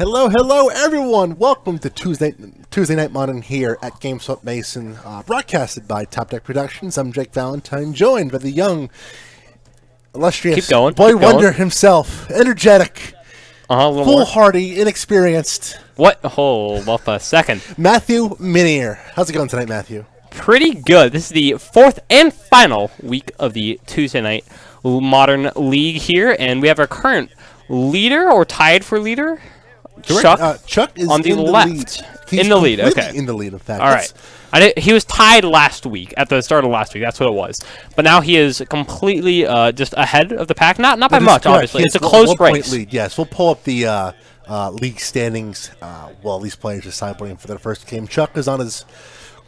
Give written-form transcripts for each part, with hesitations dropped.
Hello, everyone! Welcome to Tuesday Night Modern here at GameSwap Mason, broadcasted by Top Deck Productions. I'm Jake Valentine, joined by the young, illustrious boy wonder himself, energetic, foolhardy, inexperienced. What? Hold up a second. Matthew Minier. How's it going tonight, Matthew? Pretty good. This is the fourth and final week of the Tuesday Night Modern League here, and we have our current leader, or tied for leader. Chuck is on the left. In the lead, okay. In the lead, in fact. All right. He was tied last week, at the start of last week. That's what it was. But now he is completely just ahead of the pack. Not by much, obviously. It's a close race. Lead. Yes, we'll pull up the league standings while these players decide playing for their first game. Chuck is on his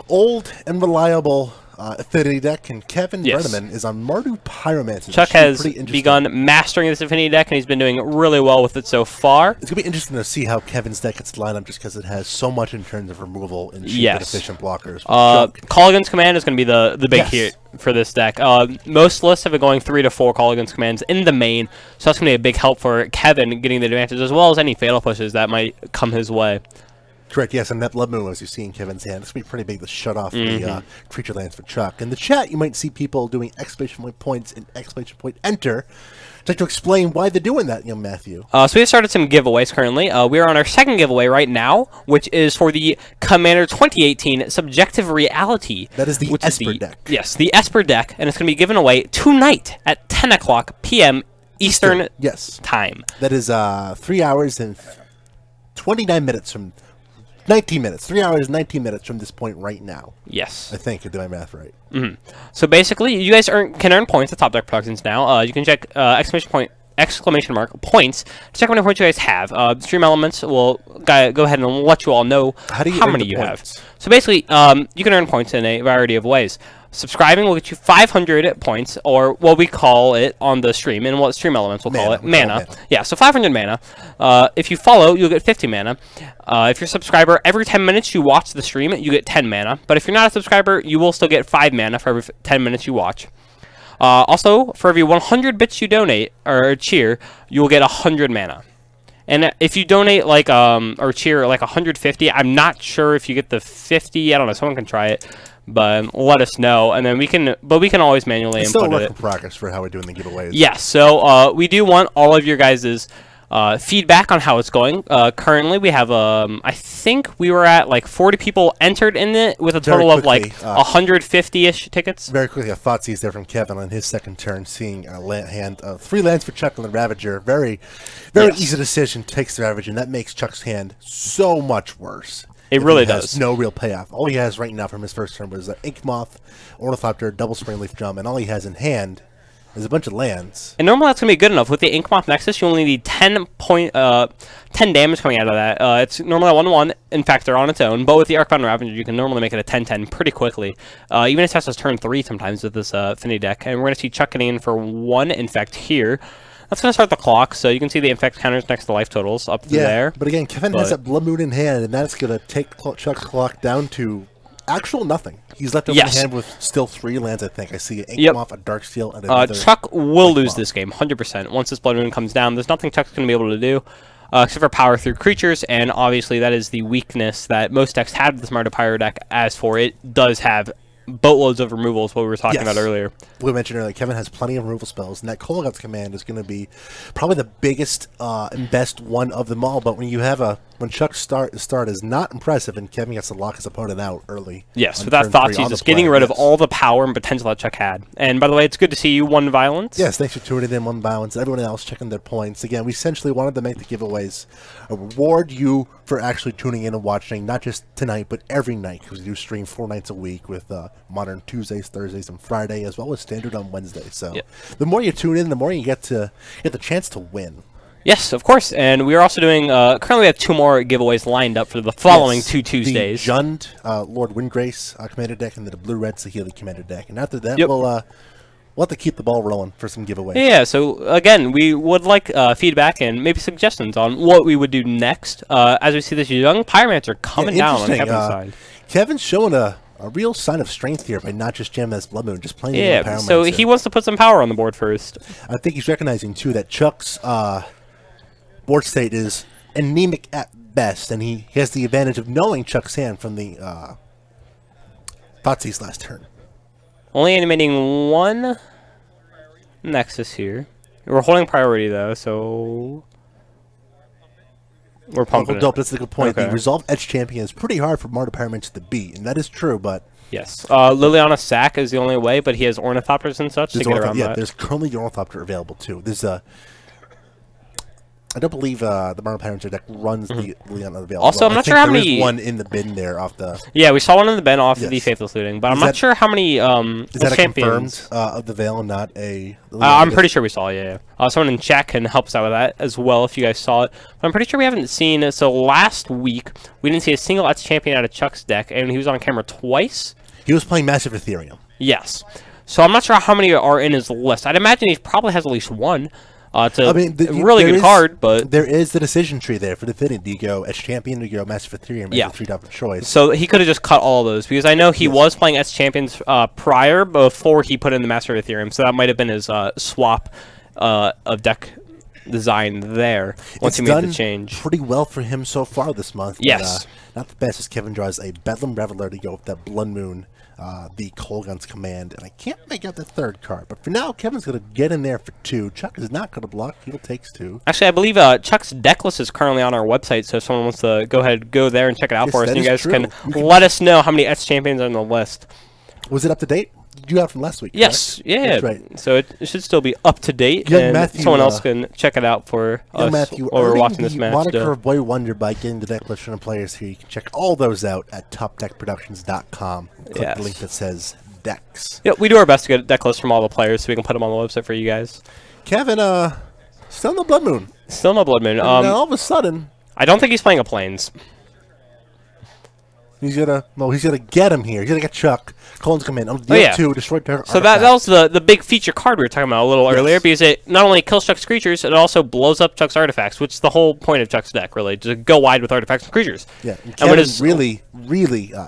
old and reliable Affinity deck, and Kevin Breneman is on Mardu Pyro. Chuck has begun mastering this Affinity deck, and he's been doing really well with it so far. It's going to be interesting to see how Kevin's deck gets lined up, just because it has so much in terms of removal and cheap and efficient blockers. Colligan's Command is going to be the big hit for this deck. Most lists have been going 3 to 4 Colligan's Commands in the main, so that's going to be a big help for Kevin getting the advantage, as well as any fatal pushes that might come his way. Correct, yes, and that Blood Moon, as you see in Kevin's hand, it's going to be pretty big to shut off the creature lands for Chuck. In the chat, you might see people doing exclamation point points and exclamation point enter. I'd like to explain why they're doing that, young Matthew. So we have started some giveaways currently. We are on our second giveaway right now, which is for the Commander 2018 Subjective Reality. That is the Esper deck. Yes, the Esper deck, and it's going to be given away tonight at 10 o'clock p.m. Eastern time. That is 3 hours and 29 minutes from... 19 minutes. 3 hours, 19 minutes from this point right now. Yes. I think I did my math right. So basically, you guys can earn points at Top Deck Productions now. You can check exclamation mark points to check how many points you guys have. Stream Elements will go ahead and let you all know how many you have. So basically, you can earn points in a variety of ways. Subscribing will get you 500 points, or what we call it on the stream, and what Stream Elements will call it, mana. Yeah, so 500 mana. If you follow, you'll get 50 mana. If you're a subscriber, every 10 minutes you watch the stream, you get 10 mana. But if you're not a subscriber, you will still get 5 mana for every 10 minutes you watch. Also, for every 100 bits you donate, or cheer, you will get 100 mana. And if you donate, like, or cheer, like 150, I'm not sure if you get the 50. I don't know. Someone can try it. But let us know, and then we can always manually input it. Still a work in progress for how we're doing the giveaways. Yes, so we do want all of your guys' feedback on how it's going. Currently, we have I think we were at like 40 people entered in it, with a total of like 150-ish tickets. Very quickly, a Thoughtseize there from Kevin on his second turn, seeing a hand of 3 lands for Chuck on the Ravager. Very easy decision. Takes the Ravager, and that makes Chuck's hand so much worse. It really does. No real payoff. All he has right now from his first turn was an Ink Moth, Ornithopter, Double Springleaf Drum, and all he has in hand is a bunch of lands. And normally that's going to be good enough. With the Ink Moth Nexus, you only need 10 damage coming out of that. It's normally a 1-1. In fact, they're on its own. But with the Arcbound Ravager, you can normally make it a 10-10 pretty quickly. Even if it has turn 3 sometimes with this Affinity deck. And we're going to see Chuck getting in for 1 Infect here. That's going to start the clock, so you can see the Infect counters next to life totals up to there. But again, Kevin has that Blood Moon in hand, and that's going to take Chuck's clock down to actual nothing. He's left over in hand with still 3 lands, I think. I see an Ink Moth, a Darksteel, and another Chuck will lose this game, 100%. Once this Blood Moon comes down, there's nothing Chuck's going to be able to do, except for power through creatures, and obviously that is the weakness that most decks had with this Mardu Pyro deck. As for it does have boatloads of removals, what we were talking about earlier. We mentioned earlier, Kevin has plenty of removal spells, and that Colligan's Command is going to be probably the biggest and best one of them all. But when you have when Chuck's start is not impressive, and Kevin gets to lock his opponent out early. Yes, with that Thoughtseize, just getting rid of all the power and potential that Chuck had. And by the way, it's good to see you, One Violence. Yes, thanks for tuning in, One Violence. Everyone else checking their points. Again, we essentially wanted to make the giveaways reward you for actually tuning in and watching, not just tonight, but every night, because we do stream 4 nights a week with Modern Tuesdays, Thursdays, and Friday, as well as Standard on Wednesday. So the more you tune in, the more you get the chance to win. Yes, of course, and we are also doing, currently we have 2 more giveaways lined up for the following 2 Tuesdays. The Jund, Lord Windgrace Commander deck, and the Blue-Red Saheeli Commander deck. And after that, we'll have to keep the ball rolling for some giveaways. Yeah, so again, we would like feedback and maybe suggestions on what we would do next, as we see this young Pyromancer coming down on Kevin's side. Kevin's showing a real sign of strength here by not just jamming as Blood Moon, just playing the Pyromancer. So he wants to put some power on the board first. I think he's recognizing, too, that Chuck's board state is anemic at best, and he has the advantage of knowing Chuck's hand from the Thoughtseize last turn. Only animating one Nexus here. We're holding priority, though, so... We're pumping Dope, that's a good point. Okay. The Resolve Edge Champion is pretty hard for Mardu Pyromancer to beat, and that is true, but... Yes. Liliana Sack is the only way, but he has Ornithopters and such to get around that. There's currently the Ornithopter available, too. There's a... I don't believe the Mardu Pyromancer deck runs the Liliana available. Also, I'm not sure how many... There is one in the bin there off the... Yeah, we saw one in the bin off the Faithless Looting, but I'm not sure how many is that champions... of the Veil, not a... I'm pretty sure we saw it, yeah. Someone in chat can help us out with that as well if you guys saw it. But I'm pretty sure we haven't seen... So last week, we didn't see a single X champion out of Chuck's deck, and he was on camera twice. He was playing Massive Ethereum. Yes. So I'm not sure how many are in his list. I'd imagine he probably has at least one. Really good card, but... There is the decision tree there for the Affinity. Do you go Edge Champion, do you go Massive Ethereum, and 3 different choice? So he could have just cut all those, because I know he was playing Edge Champions prior, before he put in the Master of Ethereum, so that might have been his swap of deck design there, once he made the change. Pretty well for him so far this month. Yes. But, not the best as Kevin draws a Bedlam Reveler to go with that Blood Moon, the Colgun's Command, and I can't make out the third card. But for now, Kevin's going to get in there for 2. Chuck is not going to block. He'll takes 2. Actually, I believe Chuck's deck list is currently on our website, so if someone wants to go there and check it out for us, and you guys can let us know how many X champions are on the list. Was it up to date? You got it from last week, yes, correct? yeah. That's right. So it should still be up to date, and Matthew, someone else can check it out for us Matthew, while we're watching this match. Moniker of Boy Wonder by getting the deck list from the players here. You can check all those out at topdeckproductions.com. Click the link that says decks. Yeah, we do our best to get a deck list from all the players so we can put them on the website for you guys. Kevin, still no Blood Moon. Still no Blood Moon. And all of a sudden, I don't think he's playing a Plains. He's gonna get him here. He's gonna get Chuck. Colin's come in. Two, destroy target. So that was the big feature card we were talking about a little earlier, because it not only kills Chuck's creatures, it also blows up Chuck's artifacts, which is the whole point of Chuck's deck, really, to go wide with artifacts and creatures. Yeah, and Kevin's really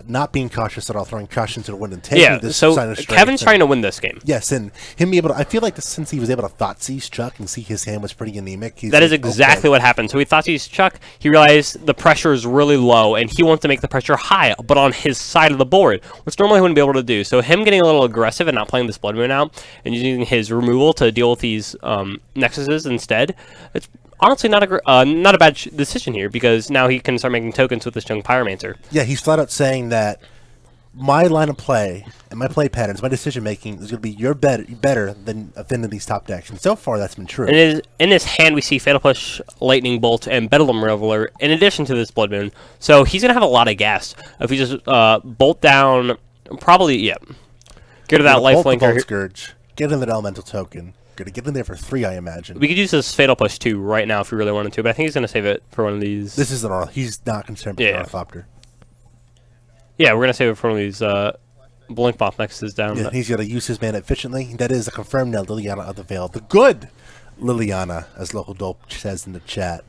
not being cautious at all, throwing caution to the wind and taking this sign of strength. Kevin's trying to win this game. Yes, and him be able to, I feel like since he was able to Thoughtseize Chuck and see his hand was pretty anemic. That is exactly what happened. So he Thoughtseize Chuck, he realized the pressure is really low, and he wants to make the pressure high, but on his side of the board, which normally he wouldn't be able to do. So him getting a little aggressive and not playing this Blood Moon out and using his removal to deal with these Nexuses instead, it's honestly not a bad decision here, because now he can start making tokens with this young Pyromancer. Yeah, he's flat out saying that my line of play and my play patterns, my decision making is going to be better than Affinity's top decks, and so far that's been true. And in his hand, we see Fatal Push, Lightning Bolt, and Bedlam Reveler in addition to this Blood Moon. So he's going to have a lot of gas if he just bolt down. Probably, yeah. Get to that Lifelinker. Scourge. Get in that Elemental Token. Going to get in there for 3, I imagine. We could use this Fatal Push too right now if we really wanted to, but I think he's going to save it for one of these. This is an he's not concerned with the Ornithopter. Yeah, we're going to save it for one of these Blink Moth Nexuses down. Yeah, he's going to use his mana efficiently. That is a confirmed now Liliana of the Veil. The good Liliana, as Local Dope says in the chat.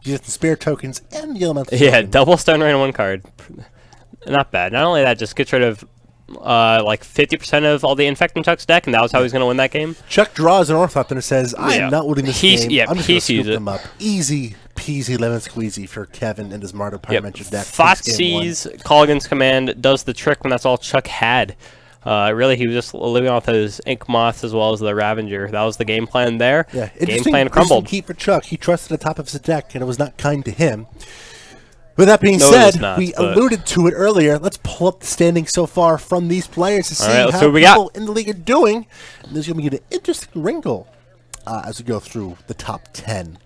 You get the Spirit Tokens and the Elemental token. Double Stun Rain on one card. Not bad. Not only that, just gets rid of like 50% of all the Infect in Chuck's deck, and that was how he's going to win that game. Chuck draws an Ornithopter and says, I am not winning this game. Yeah, I'm just going to scoop them up. Easy peasy lemon squeezy for Kevin and his Mardu Pyromancer deck. Thoughtseize, Colgan's Command does the trick when that's all Chuck had. Really, he was just living off those Ink Moths as well as the Ravager. That was the game plan there. Yeah, game plan crumbled. Key for Chuck. He trusted the top of his deck, and it was not kind to him. With that being said, we alluded to it earlier. Let's pull up the standings so far from these players to see how people in the league are doing. And there's going to be an interesting wrinkle as we go through the top 10.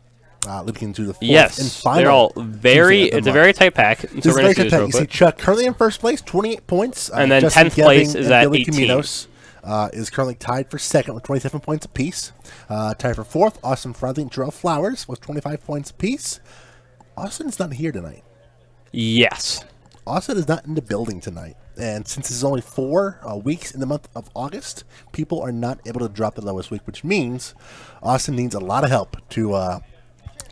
Looking into the fourth and final. They're all it's a very tight pack. So we're going to see this real quick. You see Chuck currently in first place, 28 points. And then 10th place is at 18. Caminos, is currently tied for second with 27 points apiece. Tied for fourth, Austin Friendly and Jarrell Flowers with 25 points apiece. Austin's not here tonight. Yes. Austin is not in the building tonight. And since it's only 4 weeks in the month of August, people are not able to drop the lowest week, which means Austin needs a lot of help to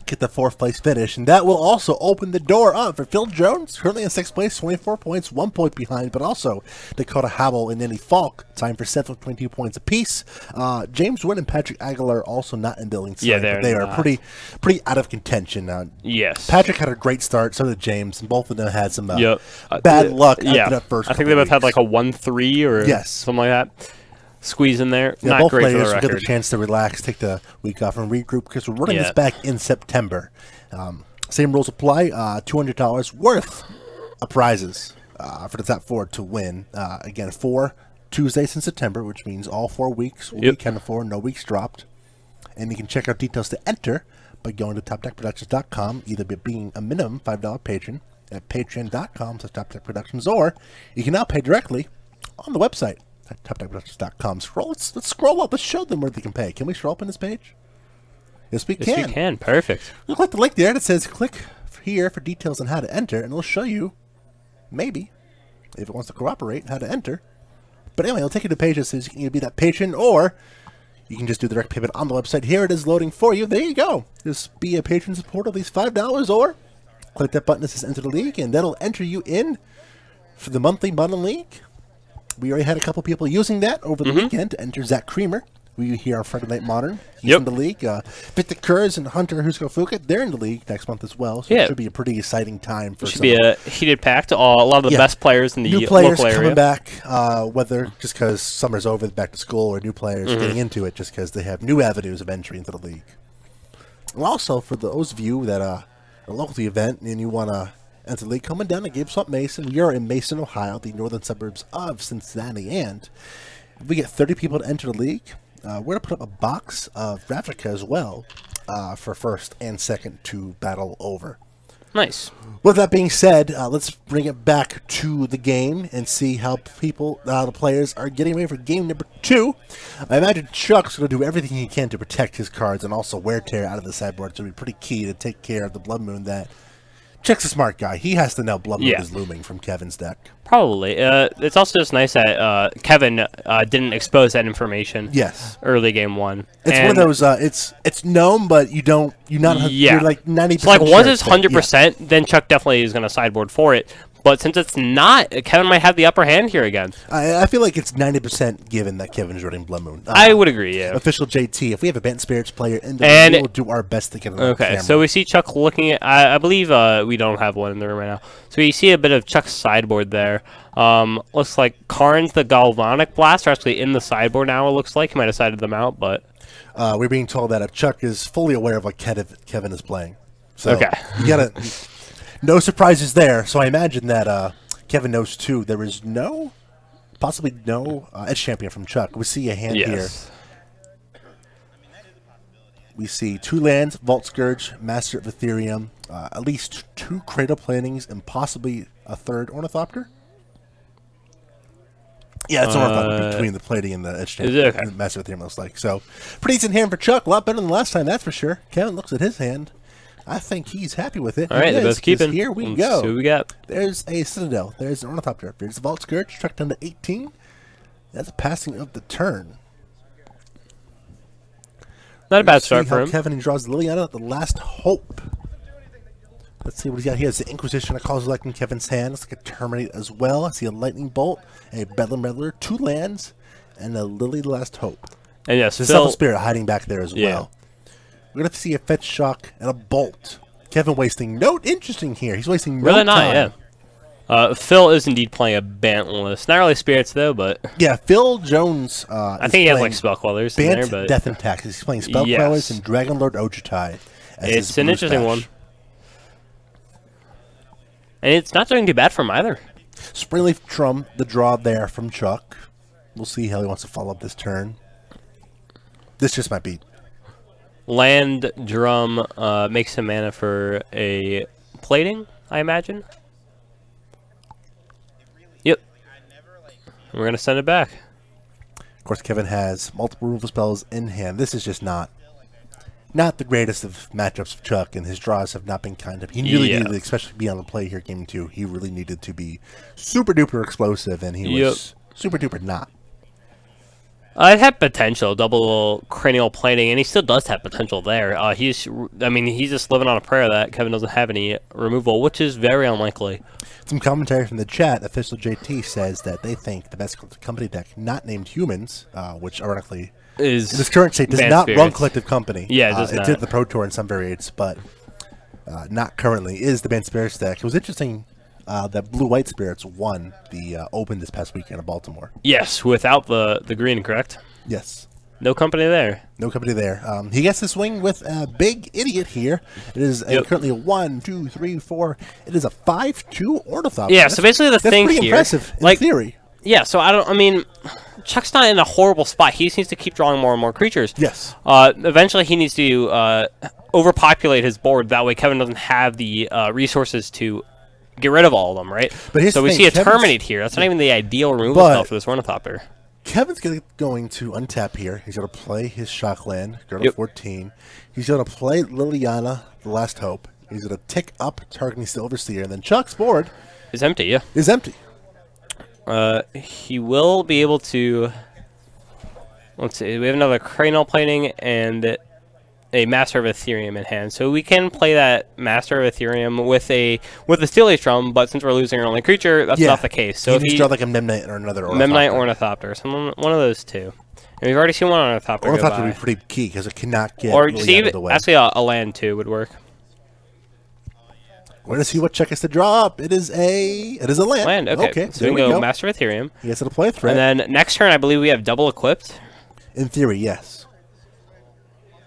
get the 4th place finish, and that will also open the door up for Phil Jones, currently in 6th place, 24 points, 1 point behind, but also Dakota Howell and Nanny Falk, tying for 7th with 22 points apiece. James Wood and Patrick Aguilar also not in building tonight, but they are pretty out of contention. Yes. Patrick had a great start, so did James, and both of them had some bad luck after that first I think they both had like a 1-3 or something like that. Squeeze in there. Yeah, not both great players for the will record. get a chance to relax, take the week off, and regroup because we're running this back in September. Same rules apply. $200 worth of prizes for the top 4 to win. Again, 4 Tuesdays in September, which means all 4 weeks will be counted for, no weeks dropped. And you can check out details to enter by going to TopDeckProductions.com, either by being a minimum $5 patron at patreon.com/TopDeckProductions, or you can now pay directly on the website at TopDeckProductions.com. Let's scroll up. Let's show them where they can pay. Can we scroll up on this page? Yes, we can. Yes, we can. Perfect. Look at the link there that says click here for details on how to enter, and it'll show you, maybe, if it wants to cooperate, how to enter. But anyway, it'll take you to a page that says you can either be that patron, or you can just do direct payment on the website. Here it is loading for you. There you go. Just be a patron supporter, at least $5, or click that button that says enter the league, and that'll enter you in for the monthly Bundle League. We already had a couple people using that over the weekend to enter. Zach Creamer, we here on Friday Night Modern. He's in the league. Victor Kurz and Hunter Husko Fuka, they're in the league next month as well. So it should be a pretty exciting time for should be a heated pack to a lot of the best players in the new players local area. Coming back, whether just because summer's over, back to school, or new players getting into it just because they have new avenues of entry into the league. And also, for those of you that are local to the event and you want to enter the league, coming down to GameSwap Mason. We are in Mason, Ohio, the northern suburbs of Cincinnati, and if we get 30 people to enter the league, we're going to put up a box of Ravnica as well for first and second to battle over. Nice. With that being said, let's bring it back to the game and see how the players are getting ready for game number 2. I imagine Chuck's going to do everything he can to protect his cards and also wear tear out of the sideboard. So it'll be pretty key to take care of the Blood Moon that Chuck's a smart guy. He has to know Blood Moon is looming from Kevin's deck. Probably. It's also just nice that Kevin didn't expose that information. Yes. Early game 1. It's one of those. It's known, but you're like 90%. So like once it's 100%, then Chuck definitely is going to sideboard for it. But since it's not, Kevin might have the upper hand here again. I feel like it's 90% given that Kevin's running Blood Moon. I would agree, yeah. Official JT, if we have a Bent Spirits player in the room, we will do our best to get it on camera. So we see Chuck looking at, I believe we don't have one in the room right now. So you see a bit of Chuck's sideboard there. Looks like Karn's the Galvanic Blast are actually in the sideboard now, it looks like. He might have sided them out, but... we're being told that Chuck is fully aware of what Kevin is playing. So you gotta... No surprises there, so I imagine that Kevin knows too. There is possibly no Edge Champion from Chuck. We see a hand here. We see 2 lands, Vault Scourge, Master of Ethereum, at least 2 Cradle Plantings, and possibly a 3rd Ornithopter. Yeah, it's Ornithopter between the Plating and the Edge Champion. And the Master of Ethereum looks like. So, pretty decent hand for Chuck. A lot better than last time, that's for sure. Kevin looks at his hand. I think he's happy with it. All right, the best keeping. Here we go. See what we got. There's a Citadel. There's an Ornithopter. There's the Vault Scourge. Truck down to 18. That's a passing of the turn. Not a bad start for him. Kevin draws Liliana at the last hope. Let's see what he's got here. It's the Inquisition of Kozilek in Kevin's hand. It's like a Terminate as well. I see a Lightning Bolt, a Bedlam Meddler, 2 lands, and a Lily the Last Hope. And yes, there's Self Spirit hiding back there as well. We're going to see a Fetch Shock and a Bolt. Kevin wasting no interesting here. He's wasting no time. Phil is indeed playing a Bantless. Not really Spirits, though, but... Yeah, Phil Jones I think he has, like, Spellquellers in there, but... Death and Taxes. He's playing Spellquellers and Dragonlord Ojutai. It's an interesting one. And it's not doing too bad for him either. Springleaf Drum, the draw there from Chuck. We'll see how he wants to follow up this turn. This just might be... Land Drum makes some mana for a Plating, I imagine. Yep. We're going to send it back. Of course, Kevin has multiple removal spells in hand. This is just not the greatest of matchups for Chuck, and his draws have not been kind of... He really needed to, especially be on the play here game 2, he really needed to be super-duper explosive, and he was super-duper not. It had potential, double cranial plating, and he still does have potential there. I mean, he's just living on a prayer that Kevin doesn't have any removal, which is very unlikely. Some commentary from the chat. Official JT says that they think the best company deck, not named Humans, which ironically is in this current state does not run Collective Company. Yeah, it does not. It did the Pro Tour in some variants, but not currently. Is the Banned Spirits deck. It was interesting. That Blue-White Spirits won the Open this past weekend in Baltimore. Yes, without the green, correct? Yes. No company there. No company there. He gets to swing with a Big Idiot here. It is currently a 1, 2, 3, 4. It is a 5/2 Ornithopter. Yeah, so basically the thing here... That's pretty impressive in theory. Yeah, so I mean, Chuck's not in a horrible spot. He just needs to keep drawing more and more creatures. Yes. Eventually he needs to overpopulate his board. That way Kevin doesn't have the resources to... get rid of all of them, right? But so we see a Terminate here. That's not even the ideal removal spell for this Ornithopter. Kevin's going to untap here. He's going to play his Shockland, go to 14. He's going to play Liliana, the Last Hope. He's going to tick up targeting the Overseer, and then Chuck's board is empty. Yeah, is empty. He will be able to. Let's see. We have another cranial plating and a Master of Ethereum in hand, so we can play that Master of Ethereum with the Steel Ace Drum, but since we're losing our only creature, that's not the case. So if he draw like a Memnite or another Ornithopter. Memnite Ornithopter, one of those two. And we've already seen one Ornithopter. Ornithopter would be pretty key because it cannot get or really out of the way. Actually, a land too would work. We're gonna see what check is to draw up. It is a land. Land. Okay. So we go Master of Ethereum. He gets to play a threat. And then next turn, I believe we have double equipped. In theory, yes.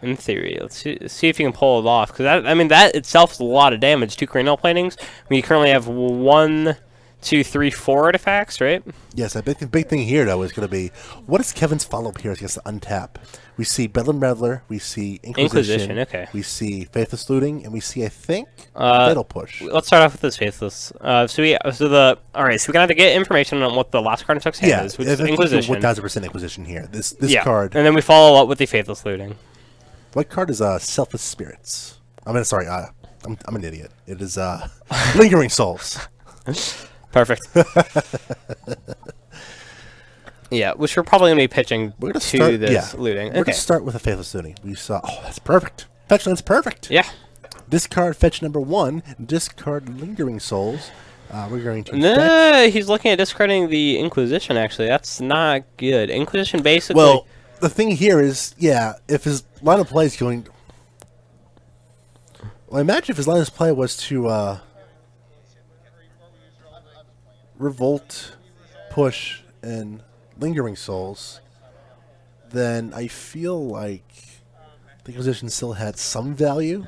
In theory, let's see if you can pull it off. Because I mean, that itself is a lot of damage. 2 cranial platings. We currently have 1, 2, 3, 4 artifacts, right? Yes, I think the big thing here though is going to be what is Kevin's follow-up here against the untap. We see Bedlam Meddler, we see Inquisition, okay. We see Faithless Looting, and we see I think Fatal Push. Let's start off with this Faithless. All right, so we can have to get information on what the last card in Chuck's hand is, which is Inquisition. 1000% Inquisition here. This card. And then we follow up with the Faithless Looting. What card is Selfless Spirits? I mean, sorry, I'm an idiot. It is Lingering Souls. Perfect. Yeah, which we're probably going to be pitching to this looting. We're going to start with a Faithless Looting. We saw, that's perfect. Fetch land's perfect. Yeah. Discard fetch number 1. Discard Lingering Souls. We're going to he's looking at discarding the Inquisition, actually. That's not good. Inquisition basically... Well, the thing here is, if his line of play is going... Well, imagine if his line of play was to Revolt, Push, and Lingering Souls, then I feel like the Inquisition still had some value.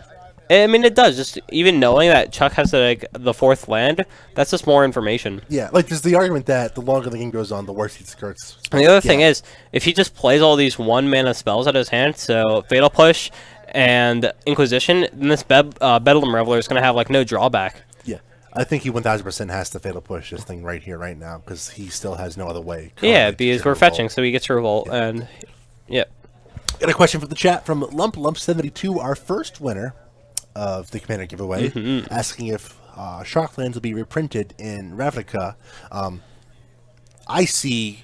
I mean, it does. Just even knowing that Chuck has the 4th land, that's just more information. Yeah, like there's the argument that the longer the game goes on, the worse he discards. And the other thing is, if he just plays all these 1-mana spells out of his hand, so Fatal Push and Inquisition, then this Bedlam Reveler is going to have like no drawback. Yeah, I think he 1000% has to Fatal Push this thing right here, right now, because he still has no other way. Yeah, because we're fetching, so he gets to Revolt, and Got a question from the chat from Lump72, our first winner of the Commander giveaway, asking if Shocklands will be reprinted in Ravnica. I see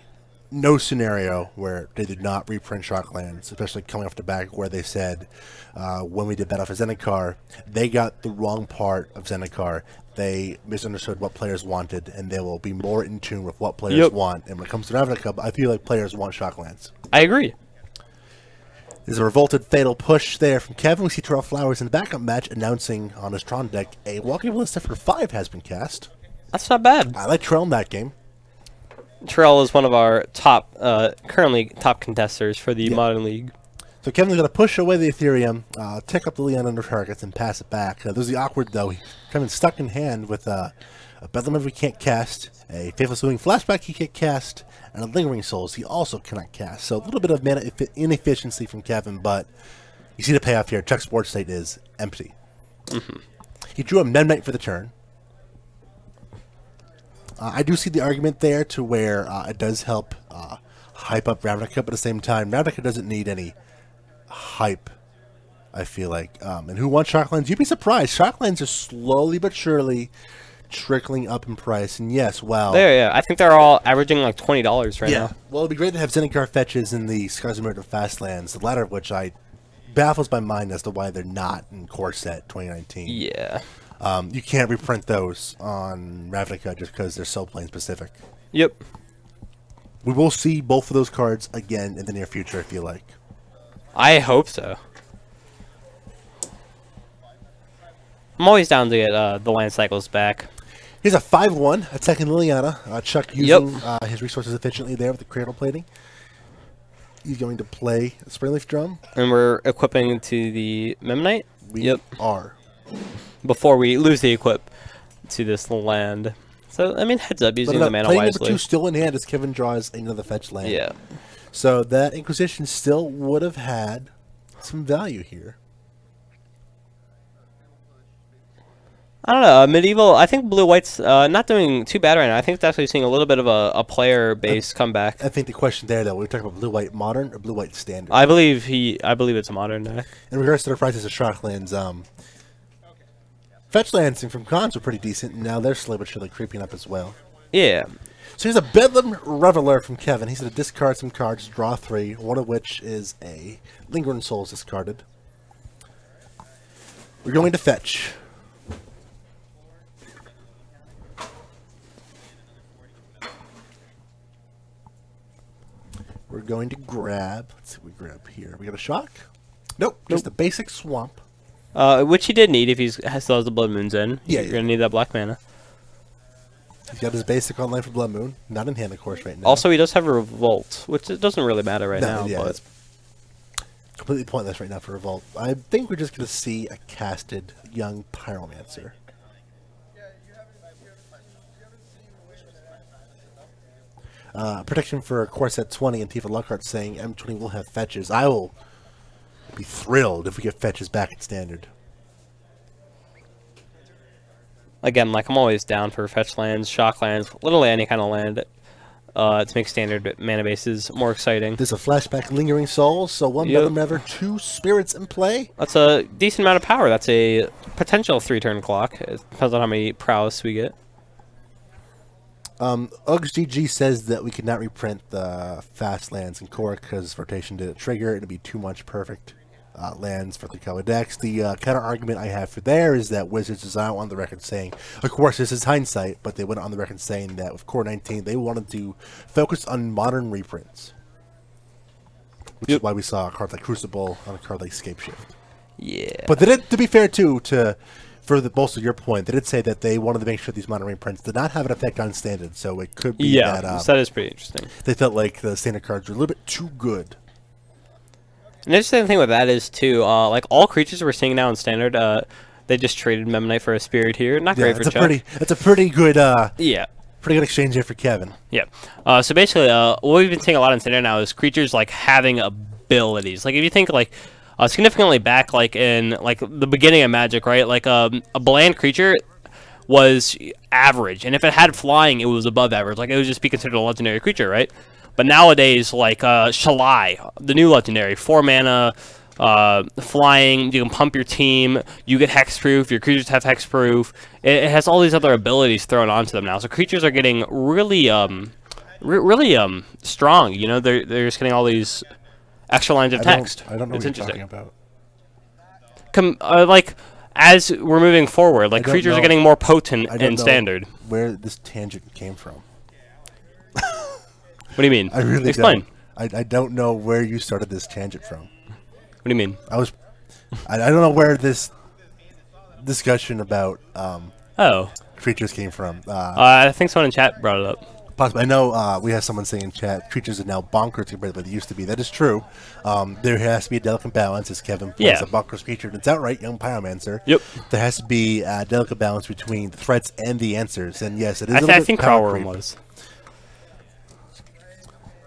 no scenario where they did not reprint Shocklands, especially coming off the back where they said when we did that off of Zendikar, they got the wrong part of Zendikar. They misunderstood what players wanted, and they will be more in tune with what players want. And when it comes to Ravnica, I feel like players want Shocklands. I agree. There's a Revolted Fatal Push there from Kevin. We see Terrell Flowers in the backup match announcing on his Tron deck a Walking Ballista for 5 has been cast. That's not bad. I like Terrell in that game. Terrell is one of our top, currently top contesters for the Modern League. So Kevin's going to push away the Ethereum, tick up the Leon under targets, and pass it back. There's the awkward, though. Kevin's stuck in hand with a Bedlam he can't cast, a Faithless Looting Flashback he can't cast, and a Lingering Souls he also cannot cast. So a little bit of mana inefficiency from Kevin, but you see the payoff here. Chuck's board state is empty. He drew a Memnite for the turn. I do see the argument there to where it does help hype up Ravnica, but at the same time, Ravnica doesn't need any hype, I feel like. And who wants Shocklands? You'd be surprised. Shocklands are slowly but surely trickling up in price. And yes, wow. Yeah, I think they're all averaging like $20 right now. Well, it'd be great to have Zendikar fetches in the Scars of Murder Fastlands, the latter of which baffles my mind as to why they're not in Core Set 2019. Yeah. You can't reprint those on Ravnica just because they're so plane specific. Yep. We will see both of those cards again in the near future, I feel like. I hope so. I'm always down to get the land cycles back. Here's a 5/1 attacking Liliana. Chuck using his resources efficiently there with the cradle plating. He's going to play a Springleaf Drum. And we're equipping to the Memnite? We are. Before we lose the equip to this land. So, I mean, heads up, using the mana wisely. Number 2 still in hand as Kevin draws another fetch land. Yeah. So that Inquisition still would have had some value here. I don't know. Medieval, I think Blue-White's not doing too bad right now. I think it's actually seeing a little bit of a player base come back. I think the question there, though, we're talking about Blue-White Modern or Blue-White Standard? I believe it's a Modern deck. In regards to the prices of Shocklands, fetch lands from Cons were pretty decent, and now they're slowly but surely creeping up as well. Yeah. So here's a Bedlam Reveler from Kevin. He's going to discard some cards, draw 3, one of which is a Lingering Souls discarded. We're going to fetch. We're going to grab, let's see what we grab here. We got a Shock? Nope, just a basic Swamp. Which he did need if he still has the Blood Moons in. Yeah, You're going to need that black mana. He's got his basic online for Blood Moon. Not in hand, of course, right now. Also, he does have a Revolt, which it doesn't really matter right now. Yeah, but it's completely pointless right now for Revolt. I think we're just going to see a casted young Pyromancer. Protection for Core Set 20 and Tifa Lockhart saying M20 will have fetches. I will be thrilled if we get fetches back at Standard. Again, like I'm always down for fetch lands, shock lands, literally any kind of land to make Standard mana bases more exciting. There's a flashback Lingering Souls, so one Bedlam Reveler, 2 Spirits in play. That's a decent amount of power. That's a potential 3-turn clock. It depends on how many prowess we get. UgsGG says that we could not reprint the fast lands in core because rotation didn't trigger. It'd be too much perfect lands for the color decks. The counter argument I have for there is that Wizards is out on the record saying, of course this is hindsight, but they went on the record saying that with Core 19 they wanted to focus on modern reprints. Which is why we saw a card like Crucible on a card like Scapeshift. Yeah. But they did, to be fair too, for the bolster your point, they did say that they wanted to make sure these modern reprints did not have an effect on Standard, so it could be that... that is pretty interesting. They felt like the Standard cards were a little bit too good. An interesting thing with that is, too, like all creatures we're seeing now in Standard, they just traded Memnite for a Spirit here. Not great for Chuck. That's a pretty good... yeah. Pretty good exchange here for Kevin. Yeah. So basically, what we've been seeing a lot in Standard now is creatures, like, having abilities. Like, if you think, like... significantly back, like in the beginning of Magic, right? Like a bland creature was average, and if it had flying, it was above average. Like it would just be considered a legendary creature, right? But nowadays, like Shalai, the new legendary, 4 mana, flying. You can pump your team. You get hexproof. Your creatures have hexproof. It has all these other abilities thrown onto them now. So creatures are getting really, really strong. You know, they're just getting all these extra lines of text. I don't know what you're talking about. Like, as we're moving forward, like, creatures are getting more potent in Standard. Where this tangent came from. What do you mean? I really Explain. I don't know where you started this tangent from. What do you mean? I don't know where this discussion about creatures came from. I think someone in chat brought it up. Possibly. I know we have someone saying in chat, creatures are now bonkers compared to what they used to be. That is true. There has to be a delicate balance, as Kevin plays a bonkers creature, and it's outright young Pyromancer. Yep. There has to be a delicate balance between the threats and the answers, and yes, it is I think Crowworm was.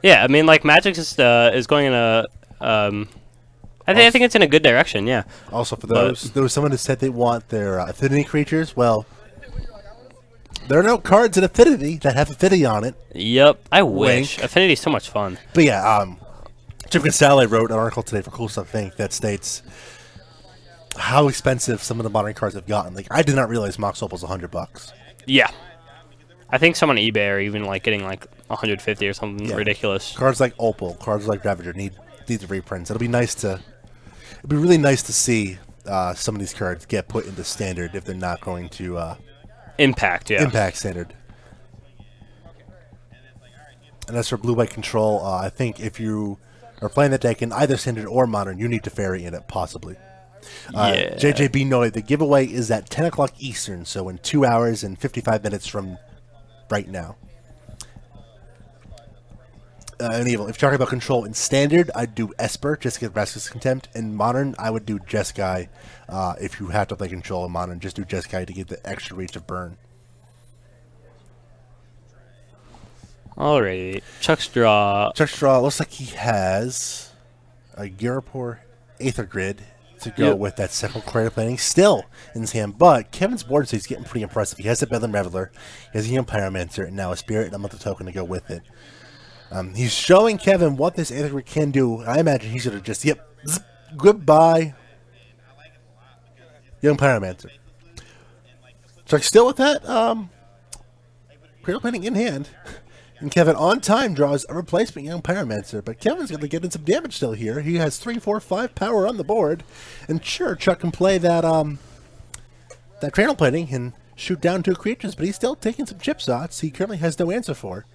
Yeah, I mean, like, Magic is going in a... I think it's in a good direction, yeah. Also, for those, there was someone who said they want their Affinity creatures. Well... there are no cards in Affinity that have Affinity on it. Yep, I wish. Affinity is so much fun. But yeah, Jim Gonzalez wrote an article today for Cool Stuff Inc. that states how expensive some of the modern cards have gotten. Like, I did not realize Mox Opal was $100. Yeah. I think some on eBay are even like getting like 150 or something ridiculous. Cards like Opal, cards like Ravager need reprints. It'll be really nice to see some of these cards get put into standard if they're not going to impact standard. And as for blue-white control, I think if you are playing that deck in either standard or modern, you need to fairy in it possibly. JJB Noy, the giveaway is at 10 o'clock Eastern, so in 2 hours and 55 minutes from right now. And Evil, if you're talking about control in standard, I'd do Esper just to get Restless Contempt. In modern, I would do Jeskai. If you have to play control in modern, just do Jeskai to get the extra reach of burn. Alrighty. Chuck's draw. Looks like he has a Garapor Aether Grid to go with that second Creator Planning still in his hand. But Kevin's board state is getting pretty impressive. He has a Bedlam Reveler, he has a Young Pyromancer, and now a Spirit and a Month Token to go with it. He's showing Kevin what this Aether Grid can do. I imagine he should have just, zip, goodbye, Young Pyromancer. Chuck still with that Creator Planning in hand. And Kevin on time draws a replacement Young Pyromancer, but Kevin's going to get in some damage still here. He has 3, 4, 5 power on the board, and sure, Chuck can play that that Cradle Plating and shoot down 2 creatures, but he's still taking some chip shots he currently has no answer for.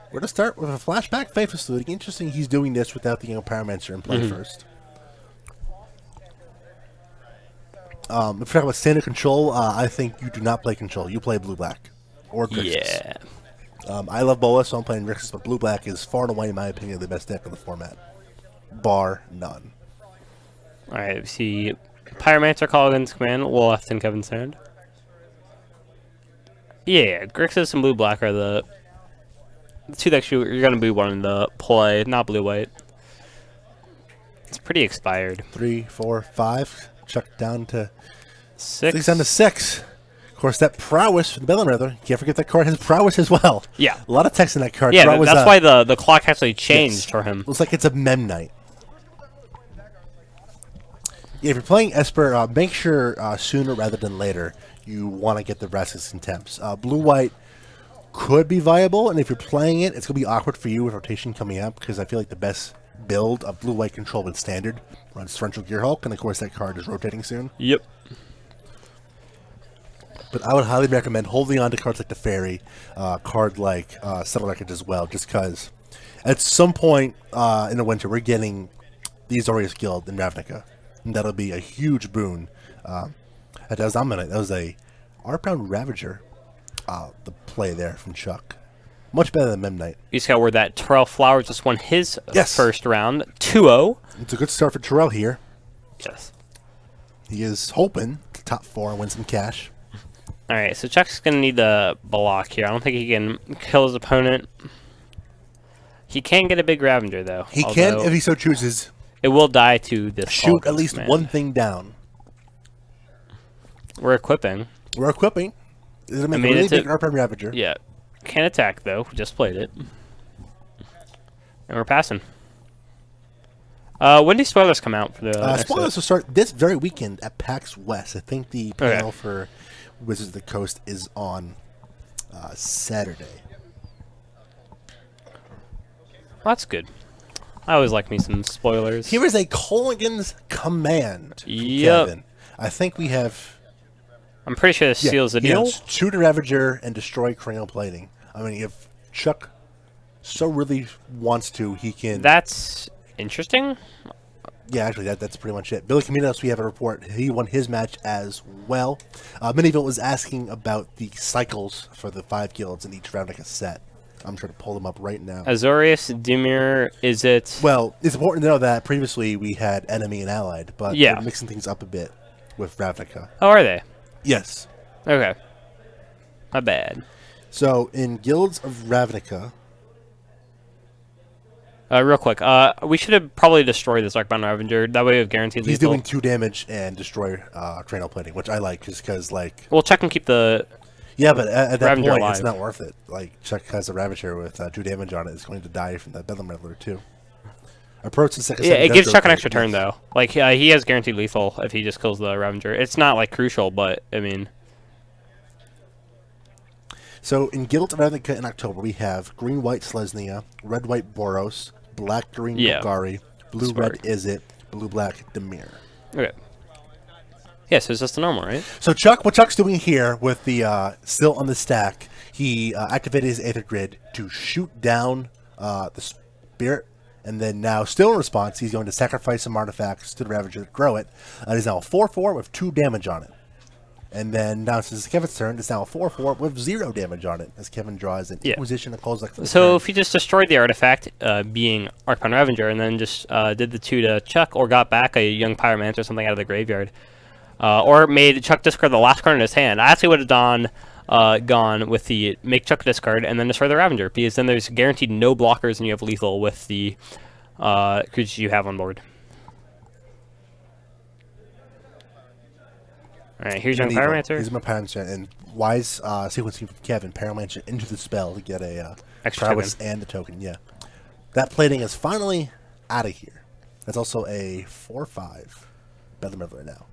We're going to start with a flashback Faithless Looting. Interesting he's doing this without the Young Pyromancer in play first. If we're talking about standard control, I think you do not play control. You play blue-black or Grixis. Yeah. I love Boa, so I'm playing Grixis, but blue-black is far and away, in my opinion, the best deck in the format. Bar none. Alright, we see Pyromancer call against command, left in Kevin's hand. Yeah, Grixis and blue-black are the 2 decks you're going to be wanting to play, not blue-white. It's pretty expired. 3, 4, 5. Chuck down to 6. 6 down to 6. Of course, that prowess for the Bedlam Reveler, can't forget that card has prowess as well. Yeah. A lot of text in that card. Yeah, that's why the clock actually changed for him. Looks like it's a Memnite. Yeah, if you're playing Esper, make sure sooner rather than later you want to get the Restless Contempt. Blue-white could be viable, and if you're playing it, it's going to be awkward for you with rotation coming up, because I feel like the best build of blue-white control with standard runs Torrential Gearhulk, and of course that card is rotating soon. Yep. But I would highly recommend holding on to cards like the Fairy, card like Settle Wreckage as well, just because at some point in the winter we're getting the Azorius Guild in Ravnica, and that'll be a huge boon. That was Omnite. That was a Artbound Ravager, the play there from Chuck. Much better than Memnite. You see how where that Terrell Flowers just won his first round, 2-0. It's a good start for Terrell here. Yes. He is hoping to top 4 and win some cash. Alright, so Chuck's going to need the block here. I don't think he can kill his opponent. He can get a big Ravager, though. He can if he so chooses. It will die to this. Shoot at least one thing down. We're equipping. We're equipping. This is a really big Artbound Ravager. Yeah. Can't attack, though. We just played it. And we're passing. When do spoilers come out for the spoilers will start this very weekend at PAX West. I think the panel for Wizards of the Coast is on Saturday. Well, that's good. I always like me some spoilers. Here is a Colligan's Command. Yep. Kevin. I think we have... I'm pretty sure this seals the deal. Shoot a Ravager and destroy Cranial Plating. I mean, if Chuck so really wants to, he can... That's interesting. Yeah, actually, that's pretty much it. Billy Caminos, we have a report. He won his match as well. Miniville was asking about the cycles for the 5 guilds in each Ravnica set. I'm trying to pull them up right now. Azorius, Dimir, is it... Well, it's important to know that previously we had Enemy and Allied, but they're mixing things up a bit with Ravnica. Oh, are they? Yes. Okay. My bad. So, in Guilds of Ravnica... real quick, we should have probably destroyed this Arcbound Ravager. That way we have guaranteed lethal. He's doing 2 damage and destroy Cranial Plating, which I like, just because, like... We'll check and keep the... Yeah, but at that Ravager point, alive. It's not worth it. Like, Chuck has a Ravager with 2 damage on it. It's going to die from that Bedlam Reveler, too. Approach the second... Yeah, it gives Chuck an extra turn, though. Like, he has guaranteed lethal if he just kills the Ravager. It's not, like, crucial, but, I mean... So in Guild of Ravnica in October, we have green-white Selesnya, red-white Boros, black-green Golgari, blue-red Izzet, blue-black Dimir. Okay. Yeah, so it's just the normal, right? So what Chuck's doing here with the still on the stack, he activated his Aether Grid to shoot down the Spirit, and then now, still in response, he's going to sacrifice some artifacts to the Ravager to grow it. It is now a 4/4 with 2 damage on it. And then now, since it's Kevin's turn, it's now a 4/4 with 0 damage on it, as Kevin draws an Inquisition that calls like. So if he just destroyed the artifact, being Archbound Ravager, and then just did the 2 to Chuck, or got back a young Pyromancer or something out of the graveyard, or made Chuck discard the last card in his hand, I actually would have gone with the make Chuck discard and then destroy the Ravager, because then there's guaranteed no blockers and you have lethal with the creatures you have on board. Alright, here's your Pyromancer. Here's my Pyromancer, and wise sequencing from Kevin, Pyromancer into the spell to get a prowess and the token, That plating is finally out of here. That's also a 4/5 Bedlam Reveler now.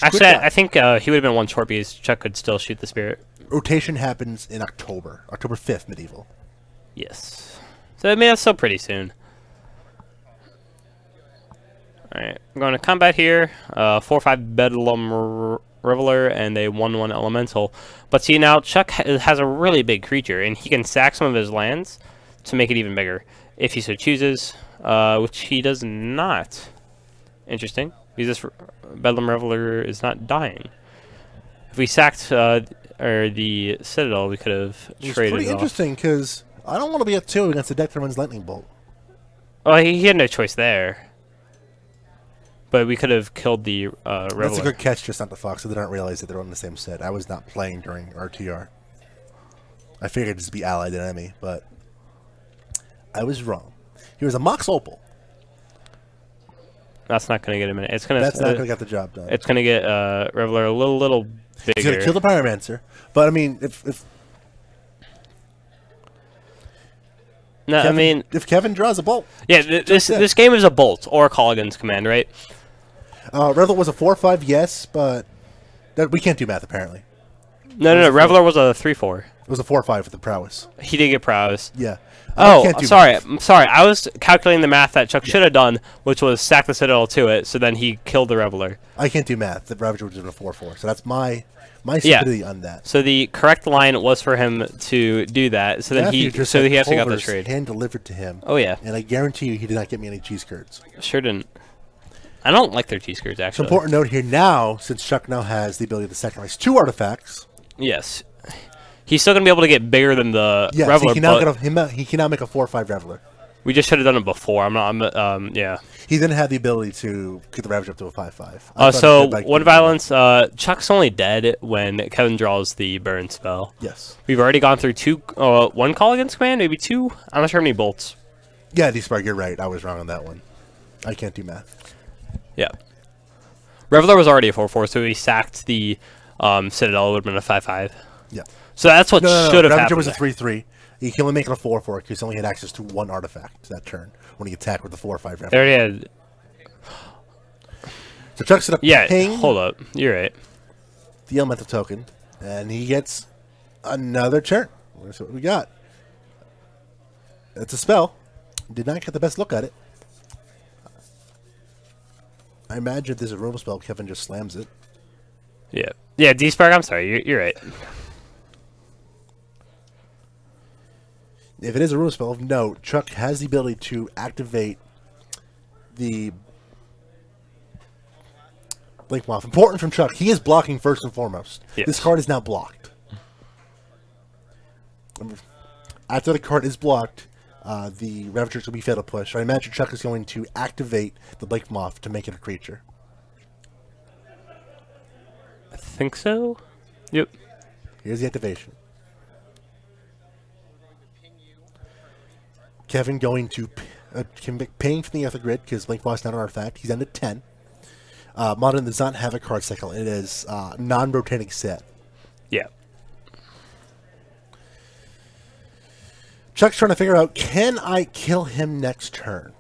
Actually, I think he would have been one short because Chuck could still shoot the Spirit. Rotation happens in October 5th, Medieval. Yes. So, I mean, that's still pretty soon. Alright, I'm going to combat here. 4/5 Bedlam Reveler and a 1/1 Elemental. But see, now Chuck has a really big creature, and he can sack some of his lands to make it even bigger, if he so chooses, which he does not. Interesting, because this Bedlam Reveler is not dying. If we sacked the Citadel, we could have traded it off. It's pretty interesting, because I don't want to be at 2 against the deck that runs Lightning Bolt. Oh, he had no choice there. But we could have killed the Reveler. That's a good catch, just not the Fox, so they don't realize that they're on the same set. I was not playing during RTR. I figured it'd just be allied enemy, but I was wrong. He was a Mox Opal. That's not going to get him in. That's not going to get the job done. It's going to get Reveler a little bigger. He's going to kill the Pyromancer. But, I mean, if Kevin draws a bolt. Yeah, this game is a bolt or a Colligan's command, right? Reveler was a 4/5, yes, but we can't do math apparently. No. Reveler was a 3/4. It was a 4/5 with the prowess. He did get prowess. Yeah. I'm sorry. I was calculating the math that Chuck should have done, which was sack the Citadel to it, so then he killed the Reveler. I can't do math. The Ravager was a 4/4, so that's my stupidity on that. So the correct line was for him to do that. So then he actually got the trade. Hand delivered to him. Oh yeah. And I guarantee you, he did not get me any cheese curds. Sure didn't. I don't like their cheese curds, actually. So important note here now, since Chuck now has the ability to sacrifice 2 artifacts. Yes. He's still going to be able to get bigger than the Reveler. He can now make a 4/5 Reveler. We just should have done it before. Yeah. He didn't have the ability to get the Ravager up to a 5/5. So, 1 violence. Chuck's only dead when Kevin draws the burn spell. Yes. We've already gone through 1 call against command, maybe 2. I'm not sure how many bolts. Yeah, D-Spark, you're right. I was wrong on that one. I can't do math. Yeah. Reveler was already a 4/4, so he sacked the Citadel. It would have been a 5/5. Yeah. So that's what should have happened. Ravager was a 3/3. He can only make it a 4/4 because he only had access to 1 artifact that turn when he attacked with the 4/5 Reveler. There he had. So Chuck's set up ping. Hold up. You're right. The elemental token, and he gets another turn. Let's see what we got. It's a spell. Did not get the best look at it. I imagine if there's a removal spell, Kevin just slams it. Yeah. Yeah, D-Spark, I'm sorry. You're right. If it is a removal spell of note, Chuck has the ability to activate the Blink Moth. Important from Chuck. He is blocking first and foremost. Yes. This card is now blocked. After the card is blocked, the Ravagers will be Fatal Push. So I imagine Chuck is going to activate the Blink Moth to make it a creature. I think so. Yep. Here's the activation. Kevin going to paying from the Ether Grid because Blink Moth is not an artifact. He's down to 10. Modern does not have a card cycle. It is non-rotating set. Yeah. Chuck's trying to figure out, can I kill him next turn?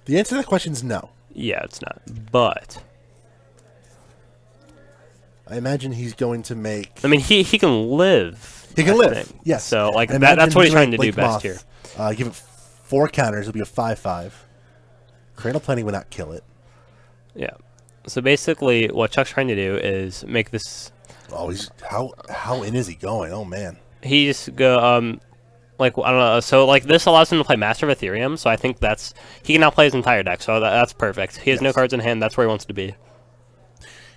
The answer to that question is no. Yeah, it's not. But I imagine he's going to make... I mean, he can live. He can live, yes. So, like, that's what he's trying to do best here. Give it 4 counters. It'll be a 5/5. Cradle Planning would not kill it. Yeah. So, basically, what Chuck's trying to do is make this... Oh, he's... How in is he going? Oh, man. He just go... Like, I don't know. So, like, this allows him to play Master of Ethereum. So, I think that's... He can now play his entire deck. So, that's perfect. He has no cards in hand. That's where he wants to be.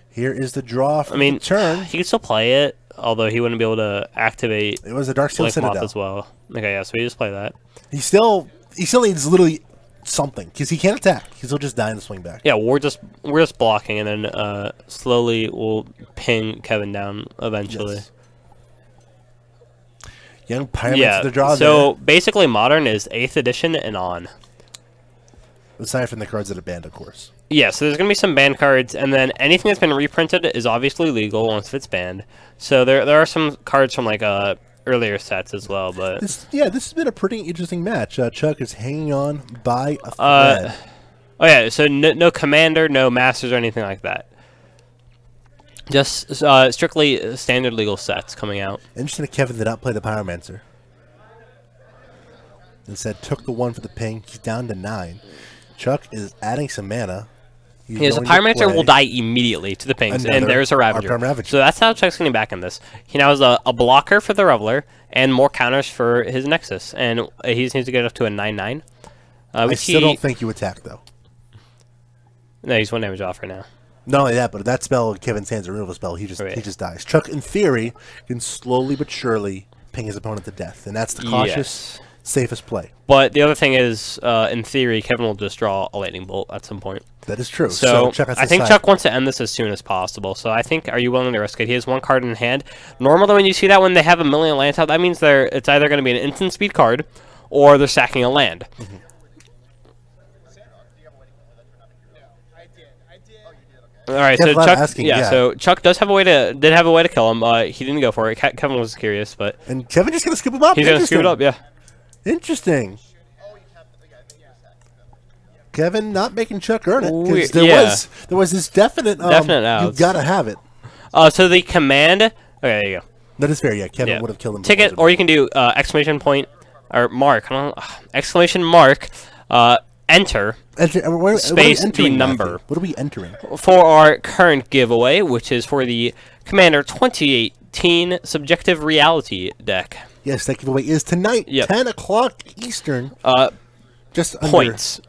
Here is the draw for the turn. He could still play it, although he wouldn't be able to activate... It was a Darksteel Citadel as well. Okay, yeah, so he just play that. He still needs literally something, because he can't attack. He'll just die in the swing back. Yeah, we're just blocking, and then slowly we'll ping Kevin down eventually. Yes. Young Pyro the draw so basically Modern is 8th edition and on. Aside from the cards that are banned, of course. Yeah, so there's going to be some banned cards, and then anything that's been reprinted is obviously legal once it's banned. So there are some cards from, like, earlier sets as well, but... This has been a pretty interesting match. Chuck is hanging on by a thread. Oh, yeah, so no Commander, no Masters, or anything like that. Just strictly standard legal sets coming out. Interesting that Kevin did not play the Pyromancer. Instead, took the 1 for the ping. He's down to 9. Chuck is adding some mana. Yes, the Pyromancer will die immediately to the pings, and there's a Ravager. So that's how Chuck's getting back in this. He now has a blocker for the Reveler, and more counters for his Nexus, and he just needs to get up to a 9/9. I still don't think you attack, though. No, he's 1 damage off right now. Not only that, but that spell, Kevin's Hand's a removal spell, he just dies. Chuck, in theory, can slowly but surely ping his opponent to death, and that's the cautious, safest play. But the other thing is, in theory, Kevin will just draw a Lightning Bolt at some point. That is true. So I think Chuck wants to end this as soon as possible. So I think, are you willing to risk it? He has 1 card in hand. Normally, when you see that when they have a million lands out, that means it's either going to be an instant speed card, or they're sacking a land. Mm-hmm. All right, so Chuck. So Chuck did have a way to kill him. He didn't go for it. Kevin was curious, and Kevin just gonna scoop him up. He's gonna scoop it up, yeah. Interesting. Kevin not making Chuck earn it, because there was this definite outs. You gotta have it. So the command. Okay, there you go. That is fair. Yeah, Kevin would have killed him. Ticket, or you can do exclamation point or mark. I don't know, exclamation mark. Enter space the number. What are we entering? For our current giveaway, which is for the Commander 2018 Subjective Reality deck. Yes, that giveaway is tonight, 10 o'clock Eastern. Just points.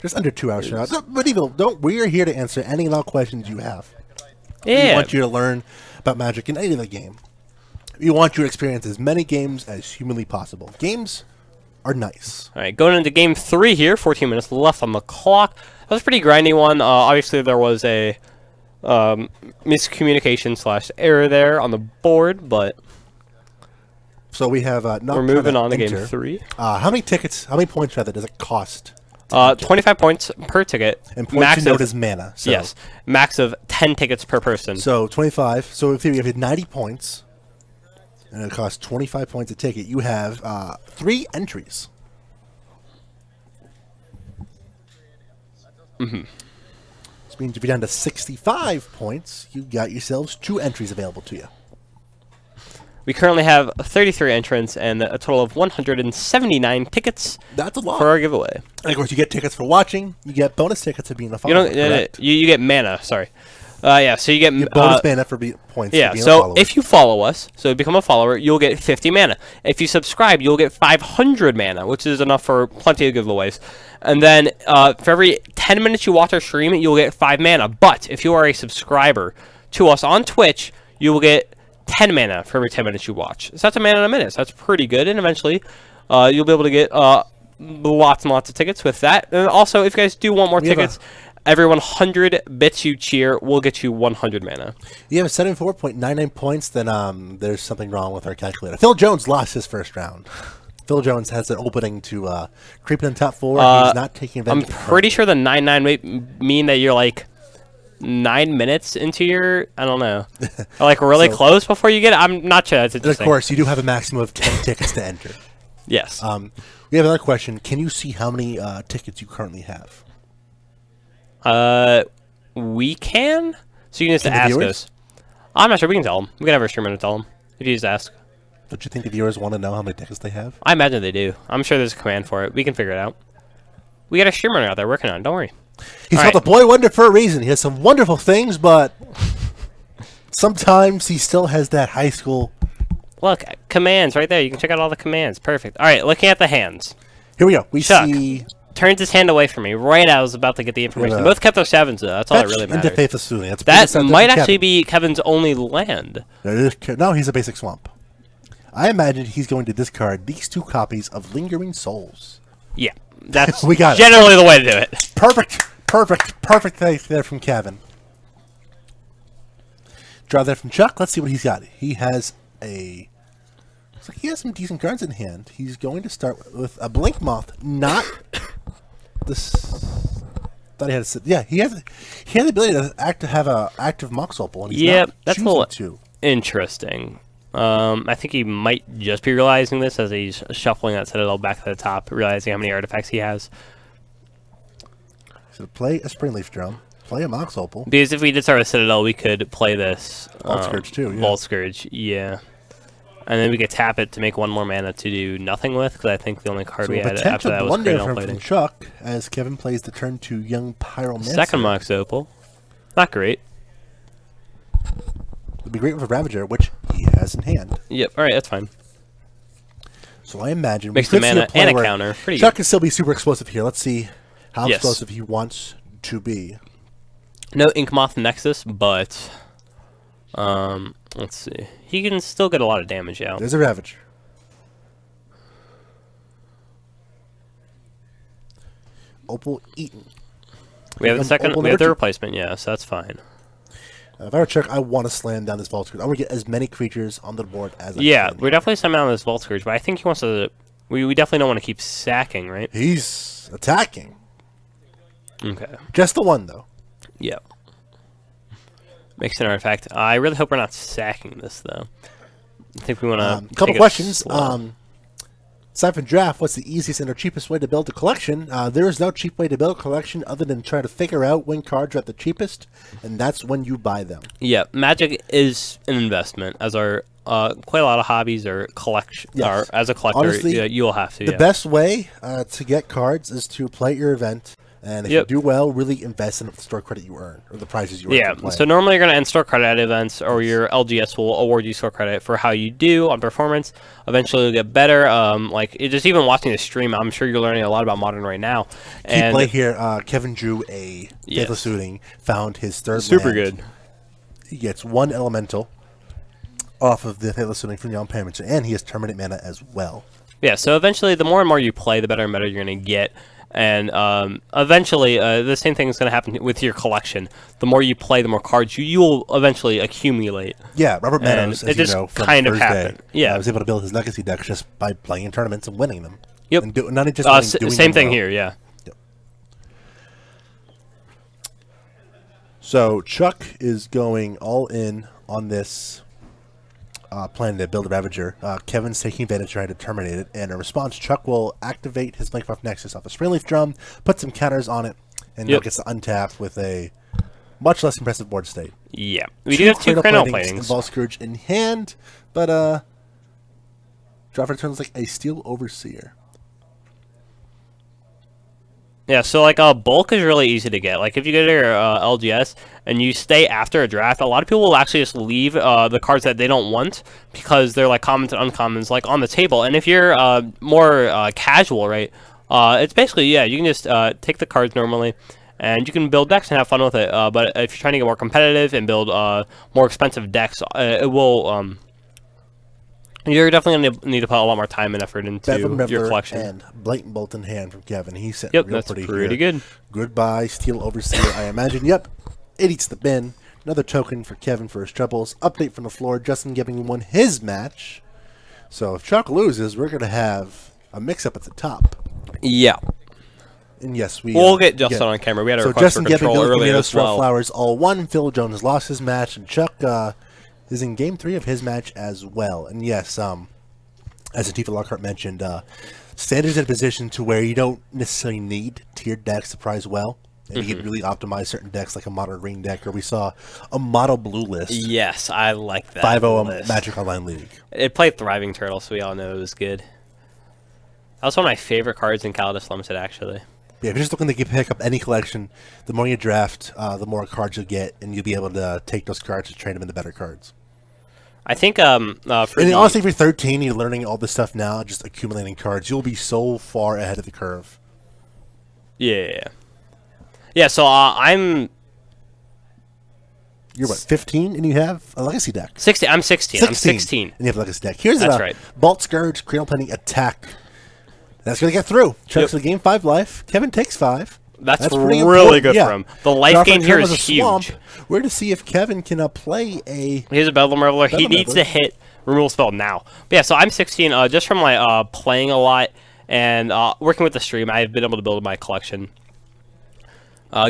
Just under 2 hours from now. But even we're here to answer any and all questions you have. Yeah. We want you to learn about Magic in any other game. We want you to experience as many games as humanly possible. Games are nice. All right, going into game 3 here. 14 minutes left on the clock. That was a pretty grindy one. Obviously, there was a miscommunication / error there on the board, but so we have. We're moving on to game 3. How many points rather does it cost? 25 points per ticket. And points denoted as mana. So. Yes, max of 10 tickets per person. So 25. So if you have 90 points. And it costs 25 points a ticket. You have 3 entries. This means if you're down to 65 points, you got yourselves 2 entries available to you. We currently have 33 entrants and a total of 179 tickets. That's a lot for our giveaway. And of course, you get tickets for watching. You get bonus tickets for being a follower. You get mana. Sorry. So you get bonus mana for points. Yeah, for being so a follower. if you follow us, so become a follower, you'll get 50 mana. If you subscribe, you'll get 500 mana, which is enough for plenty of giveaways. And then for every 10 minutes you watch our stream, you'll get 5 mana. But if you are a subscriber to us on Twitch, you will get 10 mana for every 10 minutes you watch. So that's a mana in a minute. So that's pretty good. And eventually, you'll be able to get lots and lots of tickets with that. And also, if you guys do want more tickets, every 100 bits you cheer will get you 100 mana. You have 74.99 points, then there's something wrong with our calculator. Phil Jones lost his first round. Phil Jones has an opening to creep in top 4. He's not taking advantage. I'm pretty sure the 9/9 may mean that you're like 9 minutes into your, I don't know, like really close before you get it. I'm not sure. That's interesting. And of course, you do have a maximum of 10 tickets to enter. Yes. We have another question. Can you see how many tickets you currently have? We can. So you can just ask us. I'm not sure. We can tell them. We can have our streamer to tell them if you just ask. Don't you think the viewers want to know how many decks they have? I imagine they do. I'm sure there's a command for it. We can figure it out. We got a streamer out there working on it. Don't worry. He's called the Boy Wonder for a reason. He has some wonderful things, but sometimes he still has that high school. Look, commands right there. You can check out all the commands. Perfect. All right, looking at the hands. Here we go. We Chuck see turns his hand away from me right as I was about to get the information. Both kept their 7s, though. That's all that really matters. Into Faithless Soothing. That might actually be Kevin's only land. No, he's a basic swamp. I imagine he's going to discard these 2 copies of Lingering Souls. Yeah, that's we got generally the way to do it. Perfect there from Kevin. Draw that from Chuck. Let's see what he's got. He has a... Looks like he has some decent cards in hand. He's going to start with a Blink Moth, not this... Thought he had a... Yeah, he has the ability to have an active Mox Opal, and he's not that's a choosing little to. Interesting. I think he might just be realizing this as he's shuffling that Citadel back to the top, realizing how many artifacts he has. So play a Springleaf Drum, play a Mox Opal. Because if we did start a Citadel, we could play this Vault Scourge too. Yeah. Vault Scourge, yeah. And then we could tap it to make 1 more mana to do nothing with, because I think the only card we had after that was Greater Cincinnati. From Chuck as Kevin plays the turn to young Pyro. Second Mox Opal, not great. It'd be great with a Ravager, which he has in hand. Yep. All right, that's fine. So I imagine makes the mana and a counter. Pretty Chuck good. can still be super explosive here. Let's see how explosive he wants to be. No Ink Moth Nexus, but let's see. He can still get a lot of damage out. There's a Ravager. Opal Eaten. We have the second. We have the replacement. Yeah, so that's fine. If I were Chuck, I want to slam down this Vault Scourge. I want to get as many creatures on the board as I can. Yeah, we're definitely slamming down this Vault Scourge, but I think he wants to... We definitely don't want to keep sacking, right? He's attacking. Okay. Just the 1, though. Yep. Makes an artifact. I really hope we're not sacking this, though. I think we want to... A couple questions. Aside from draft, what's the easiest and or cheapest way to build a collection? There is no cheap way to build a collection other than try to figure out when cards are at the cheapest, and that's when you buy them. Yeah, Magic is an investment, as are quite a lot of hobbies or collection. Yes. Or as a collector, honestly, you'll have to. The best way to get cards is to play at your event. And if you do well, really invest in the store credit you earn, or the prizes you earn. Yeah, so normally you're going to end store credit at events, or your LGS will award you store credit for how you do on performance. Eventually you'll get better. Just even watching the stream, I'm sure you're learning a lot about Modern right now. Key play here, Kevin drew a Faithless Soothing, found his 3rd Super land. Good. He gets 1 Elemental off of the Faithless Soothing from Young Pyro, and he has Terminate mana as well. Yeah, so eventually the more and more you play, the better and better you're going to get. And eventually, the same thing is going to happen with your collection. The more you play, the more cards you will eventually accumulate. Yeah, Robert Meadows, as you know, from kind of Thursday, happened. Yeah, was able to build his legacy decks just by playing in tournaments and winning them. Yep. And not just doing same thing here. Yeah. Yep. So Chuck is going all in on this plan to build a Ravager. Kevin's taking advantage, trying to terminate it, and in response, Chuck will activate his Blink Moth Nexus off a Springleaf Drum, put some counters on it, and now gets to untap with a much less impressive board state. Yeah, we do have 2 Cradle Platings. Vault Scourge in hand, but draw for turns like a Steel Overseer. Yeah, so like bulk is really easy to get. Like if you go to your LGS and you stay after a draft, a lot of people will actually just leave the cards that they don't want because they're like commons and uncommons like on the table. And if you're more casual, right, it's basically you can just take the cards normally and you can build decks and have fun with it. But if you're trying to get more competitive and build more expensive decks, it will. You're definitely going to need to put a lot more time and effort into your collection. And Blatant Bolt in hand from Kevin. He's set real pretty good. Goodbye, Steel Overseer, I imagine. Yep, it eats the bin. Another token for Kevin for his troubles. Update from the floor. Justin Gibbing won his match. So if Chuck loses, we're going to have a mix-up at the top. Yeah. And yes, we'll get Justin on camera. We had a request for control earlier as well. Flowers all won. Phil Jones has lost his match, and Chuck is in Game 3 of his match as well. And yes, as Atifa Lockhart mentioned, Standard's in a position to where you don't necessarily need tiered decks to prize well. And you can really optimize certain decks, like a mono green deck, or we saw a mono blue list. Yes, I like that. 5-0 Magic Online League. It played Thriving Turtle, so we all know it was good. That was one of my favorite cards in Calidus Limited, actually. Yeah, if you're just looking to pick up any collection, the more you draft, the more cards you'll get, and you'll be able to take those cards and trade them into better cards. I think, honestly, if you're 13, you're learning all this stuff now, just accumulating cards, you'll be so far ahead of the curve. Yeah. Yeah, so I'm... You're what, 15, and you have a Legacy deck? 16. I'm 16. I'm 16. And you have a Legacy deck. Here's That's right. Bolt Scourge, Cradle Planning, Attack. That's going to get through. Checks the game 5 life. Kevin takes 5. That's really good for him. The life gain here is huge. Swamp. We're to see if Kevin can play a... Here's a Bedlam Reveler. He needs to hit Removal Spell now. But yeah, so I'm 16. Just from my playing a lot and working with the stream, I've been able to build my collection.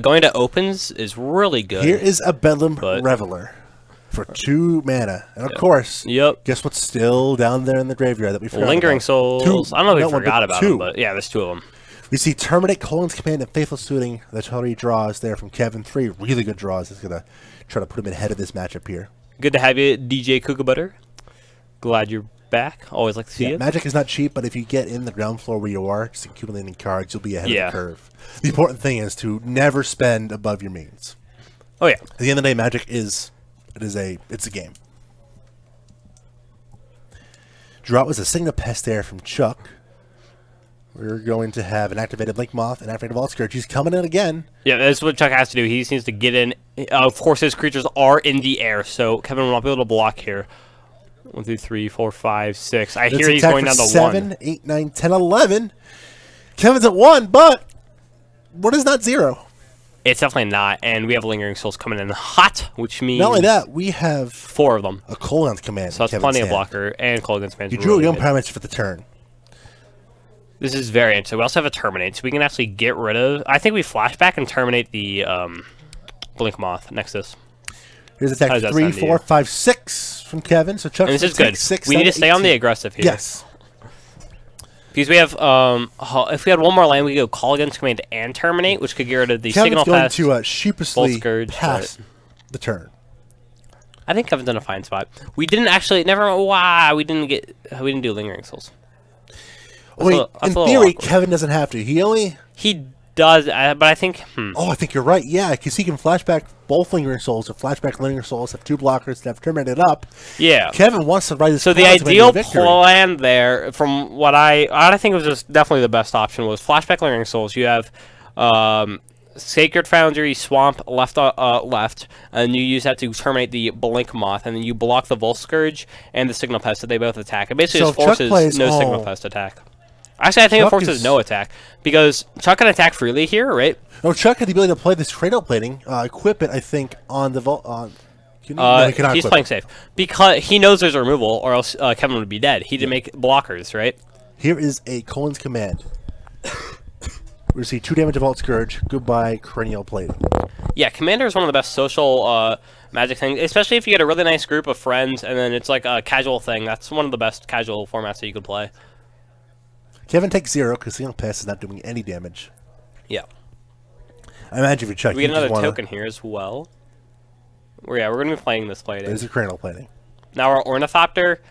Going to opens is really good. Here is a Bedlam Reveler for 2 mana. And of course, guess what's still down there in the graveyard that we forgot Lingering about? Souls. I don't know if we forgot about them, but yeah, there's 2 of them. We see Terminate, Colin's Command, and Faithful Suiting. The 3 draws there from Kevin. 3 really good draws. He's going to try to put him ahead of this matchup here. Good to have you, DJ Kookabutter. Glad you're back. Always like to see you. Magic is not cheap, but if you get in the ground floor where you are, just accumulating cards, you'll be ahead of the curve. The important thing is to never spend above your means. Oh, yeah. At the end of the day, Magic is it's a game. Draw was a Signal Pest there from Chuck. We're going to have an activated Blink Moth and activated Vault Scourge. He's coming in again. Yeah, that's what Chuck has to do. He just needs to get in. Of course, his creatures are in the air, so Kevin will not be able to block here. 1, 2, 3, 4, 5, 6. I hear he's going down to 7, 1. 8, 9, 10, 11. Kevin's at 1, but 1 is not 0. It's definitely not, and we have Lingering Souls coming in hot, which means... Not only that, we have... 4 of them. A Colin's Command. So that's plenty of blocker, and Colin's Command. You drew a Young Pyromancer for the turn. This is very interesting. We also have a Terminate, so we can actually get rid of... I think we flashback and terminate the Blink Moth next to this. Here's attack 3, 4, 5, 6 from Kevin. So Chuck, this is good. 6, we need to stay 18. On the aggressive here. Yes. Because we have, if we had 1 more land, we could go Call Against Command and Terminate, which could get rid of the Signal Pest. Kevin's going to sheepishly pass the turn. I think Kevin's in a fine spot. We didn't actually, we didn't do Lingering Souls. Wait, in theory, Kevin doesn't have to. He does, but I think... Oh, I think you're right. Yeah, because he can flashback both Lingering Souls, or flashback Lingering Souls, have 2 blockers, and have terminated up. Yeah. Kevin wants to write his... So the ideal plan there, from what I think was just definitely the best option, was flashback Lingering Souls. You have Sacred Foundry, Swamp, left, and you use that to terminate the Blink Moth, and then you block the Volt Scourge and the Signal Pest, so they both attack. It basically just forces no Signal Pest attack. Actually, I think it forces no attack, because Chuck can attack freely here, right? No, Chuck had the ability to play this Cradle Plating, equip it, I think, on the Vault. No, he's playing safe. Because he knows there's a removal, or else Kevin would be dead. He didn't make blockers, right? Here is a Colin's Command. We see 2 damage of Vault Scourge. Goodbye, Cranial Plating. Yeah, Commander is one of the best social Magic things, especially if you get a really nice group of friends, and then it's like a casual thing. That's one of the best casual formats that you could play. Kevin takes 0 because Signal Pest is not doing any damage. Yeah. I imagine if you check, we get another token here as well. Yeah, we're going to be playing this play. There's a Cradle Plating. Now our Ornithopter,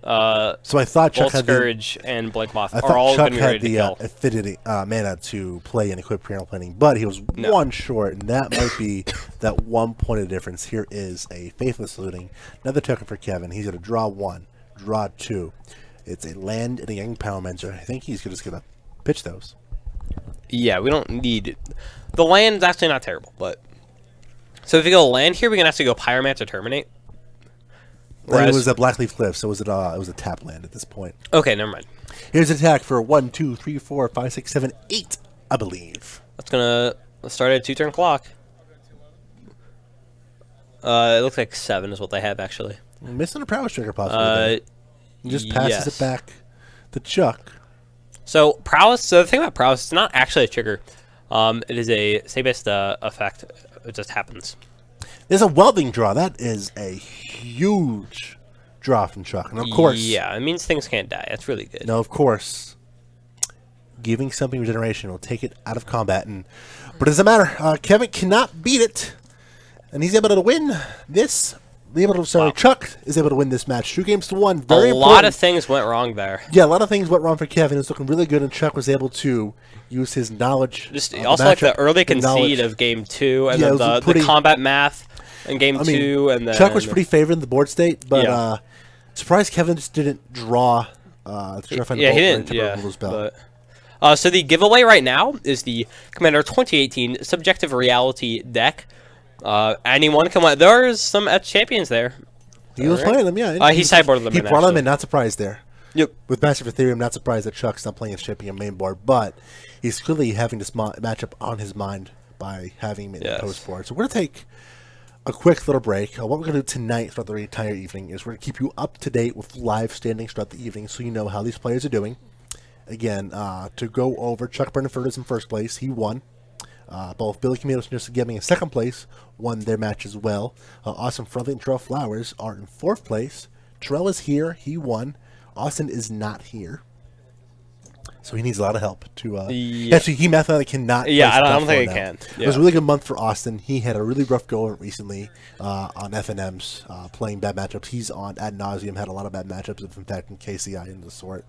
so I thought Chuck had Scourge and Blink Moth are all going to be ready to kill. Affinity mana to play and equip Cradle Plating, but he was 1 short, and that might be that 1 point of difference. Here is a Faithless Looting, another token for Kevin. He's going to draw 1, draw 2. It's a land and a Young Pyromancer. I think he's just going to pitch those. Yeah, we don't need it. The land's actually not terrible, but... So if you go land here, we can actually go Pyromancer Terminate. It was a Blackleaf Cliff, so it was a tap land at this point. Okay, never mind. Here's an attack for 1, 2, 3, 4, 5, 6, 7, 8, I believe. That's going to start at 2-turn clock. It looks like 7 is what they have, actually. Missing a Prowess Trigger, possibly. He just passes it back to Chuck. So Prowess. So the thing about Prowess, it's not actually a trigger. It is a save-based effect. It just happens. There's a Welding draw. That is a huge draw from Chuck, and of course, yeah, it means things can't die. That's really good. No, of course, giving something regeneration will take it out of combat, and But it doesn't matter. Kevin cannot beat it. And he's able to win this. Chuck is able to win this match. 2-1. Very important. A lot of things went wrong there. Yeah, a lot of things went wrong for Kevin. It was looking really good, and Chuck was able to use his knowledge. Also, like the early concede of Game 2, and then the combat math in Game 2. And then Chuck was pretty favored in the board state, but surprised Kevin just didn't draw. He didn't. So the giveaway right now is the Commander 2018 Subjective Reality deck. Anyone can win. There's some champions there. He was playing them, yeah. He sideboarded them. He brought them in. Not surprised there. Yep. With Massive Ethereum, not surprised that Chuck's not playing his champion main board, but he's clearly having this matchup on his mind by having him in the post board. So we're going to take a quick little break. What we're going to do tonight throughout the entire evening is we're going to keep you up to date with live standings throughout the evening so you know how these players are doing. Again, to go over, Chuck Bredenfoerder is in first place. He won. Both Billy Caminos and Joseph Gemming in second place won their match as well. Austin Friendly and Terrell Flowers are in fourth place. Terrell is here. He won. Austin is not here. So he needs a lot of help to... Actually, he mathematically cannot... Yeah, I don't think he can. Yeah. It was a really good month for Austin. He had a really rough go recently on FNMs, playing bad matchups. He's on ad nauseum, had a lot of bad matchups, in fact, in KCI and the sort.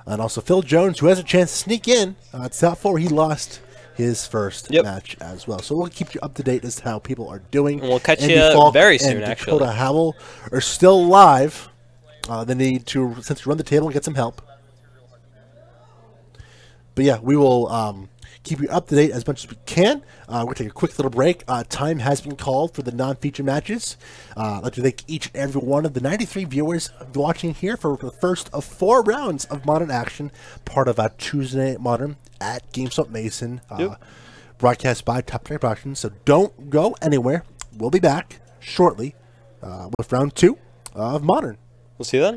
And also Phil Jones, who has a chance to sneak in. It's top four. He lost his first match as well. So we'll keep you up to date as to how people are doing. And we'll catch you very soon, actually. Dakota Howell are still live. They need to, since we run the table, get some help. But yeah, we will keep you up to date as much as we can. We're going to take a quick little break. Time has been called for the non-feature matches. I'd like to thank each and every one of the 93 viewers watching here for the first of 4 rounds of Modern action, part of our Tuesday Night Modern at GameSwap Mason, broadcast by Top Tier Productions. So don't go anywhere. We'll be back shortly with round 2 of Modern. We'll see you then.